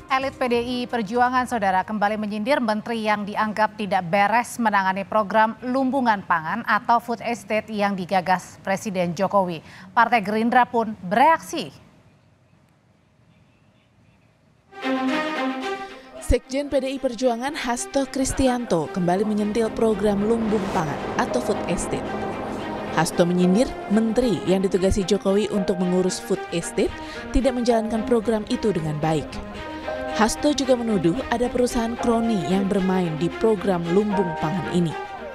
Elit PDI Perjuangan, Saudara, kembali menyindir menteri yang dianggap tidak beres menangani program lumbungan pangan atau food estate yang digagas Presiden Jokowi. Partai Gerindra pun bereaksi. Sekjen PDI Perjuangan Hasto Kristianto kembali menyentil program lumbung pangan atau food estate. Hasto menyindir menteri yang ditugasi Jokowi untuk mengurus food estate tidak menjalankan program itu dengan baik. Hasto juga menuduh ada perusahaan kroni yang bermain di program lumbung pangan ini.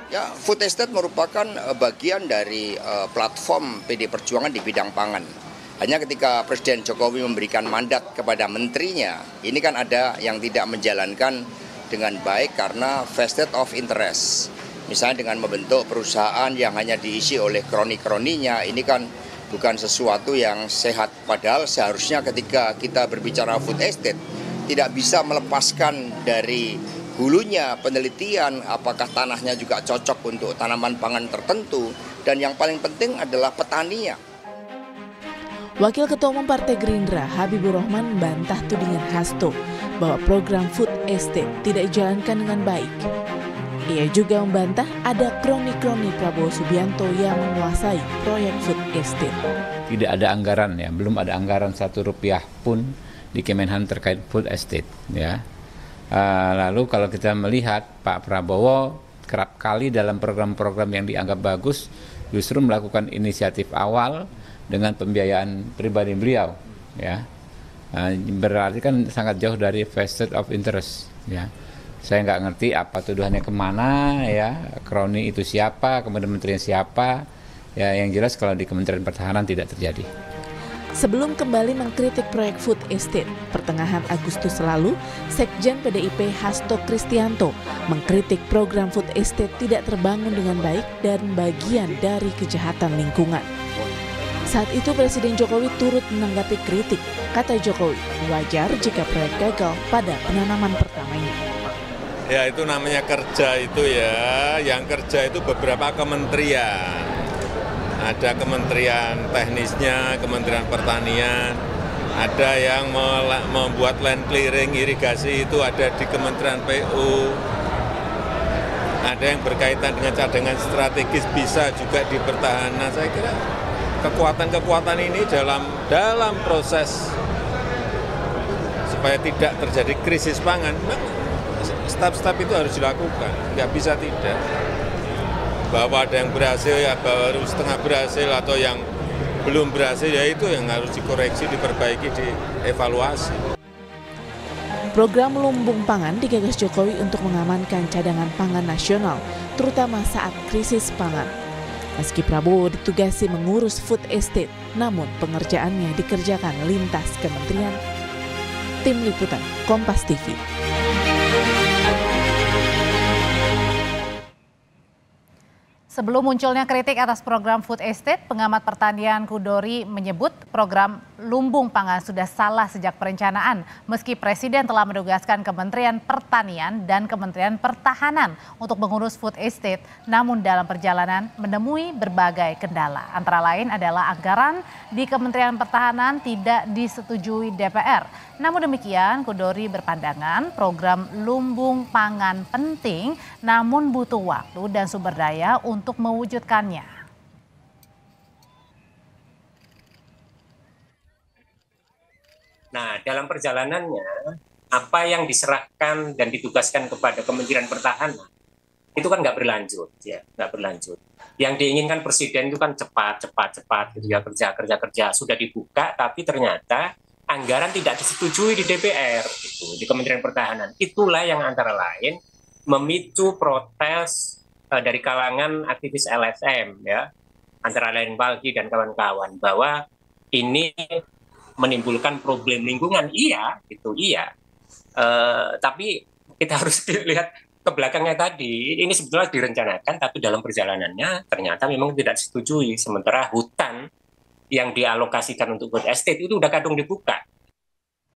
Ya, food estate merupakan bagian dari platform PDI Perjuangan di bidang pangan. Hanya ketika Presiden Jokowi memberikan mandat kepada menterinya, ini kan ada yang tidak menjalankan dengan baik karena vested of interest. Misalnya dengan membentuk perusahaan yang hanya diisi oleh kroni-kroninya, ini kan bukan sesuatu yang sehat. Padahal seharusnya ketika kita berbicara food estate, tidak bisa melepaskan dari hulunya penelitian apakah tanahnya juga cocok untuk tanaman pangan tertentu, dan yang paling penting adalah petaninya. Wakil Ketua Umum Partai Gerindra Habibur Rahman membantah tudingan Hasto bahwa program food estate tidak dijalankan dengan baik. Ia juga membantah ada kroni-kroni Prabowo Subianto yang menguasai proyek food estate. Tidak ada anggaran, ya, belum ada anggaran Rp1 pun di Kemenhan terkait food estate, ya. Lalu kalau kita melihat Pak Prabowo kerap kali dalam program-program yang dianggap bagus justru melakukan inisiatif awal dengan pembiayaan pribadi beliau, ya. Berarti kan sangat jauh dari vested of interest, ya. Saya nggak ngerti apa tuduhannya kemana, ya, kroni itu siapa, kemudian menterinya siapa, ya. Yang jelas kalau di Kementerian Pertahanan tidak terjadi. Sebelum kembali mengkritik proyek food estate, pertengahan Agustus lalu, Sekjen PDIP Hasto Kristianto mengkritik program food estate tidak terbangun dengan baik dan bagian dari kejahatan lingkungan. Saat itu Presiden Jokowi turut menanggapi kritik. Kata Jokowi, wajar jika proyek gagal pada penanaman pertamanya. Ya, itu namanya kerja itu, ya. Yang kerja itu beberapa kementerian. Ada kementerian teknisnya, kementerian pertanian, ada yang membuat land clearing irigasi itu ada di Kementerian PU, ada yang berkaitan dengan cadangan strategis bisa juga di pertahanan. Saya kira kekuatan-kekuatan ini dalam proses supaya tidak terjadi krisis pangan, step-step itu harus dilakukan, nggak bisa tidak. Bahwa ada yang berhasil, ya baru setengah berhasil, atau yang belum berhasil, ya itu yang harus dikoreksi, diperbaiki, dievaluasi. Program lumbung pangan digagas Jokowi untuk mengamankan cadangan pangan nasional, terutama saat krisis pangan. Meski Prabowo ditugasi mengurus food estate, namun pengerjaannya dikerjakan lintas kementerian. Tim Liputan Kompas TV. Sebelum munculnya kritik atas program food estate, pengamat pertanian Kudori menyebut program lumbung pangan sudah salah sejak perencanaan. Meski Presiden telah menugaskan Kementerian Pertanian dan Kementerian Pertahanan untuk mengurus food estate, namun dalam perjalanan menemui berbagai kendala. Antara lain adalah anggaran di Kementerian Pertahanan tidak disetujui DPR. Namun demikian, Kudori berpandangan program lumbung pangan penting, namun butuh waktu dan sumber daya untuk mewujudkannya. Nah, dalam perjalanannya, apa yang diserahkan dan ditugaskan kepada Kementerian Pertahanan, itu kan nggak berlanjut, ya, nggak berlanjut. Yang diinginkan Presiden itu kan cepat, gitu ya, kerja, sudah dibuka, tapi ternyata anggaran tidak disetujui di DPR, gitu, di Kementerian Pertahanan. Itulah yang antara lain memicu protes dari kalangan aktivis LSM, ya, antara lain Walhi dan kawan-kawan, bahwa ini menimbulkan problem lingkungan. Iya, gitu, iya. Tapi kita harus lihat ke belakangnya tadi. Ini sebetulnya direncanakan, tapi dalam perjalanannya ternyata memang tidak disetujui. Sementara hutan yang dialokasikan untuk food estate itu udah kadung dibuka.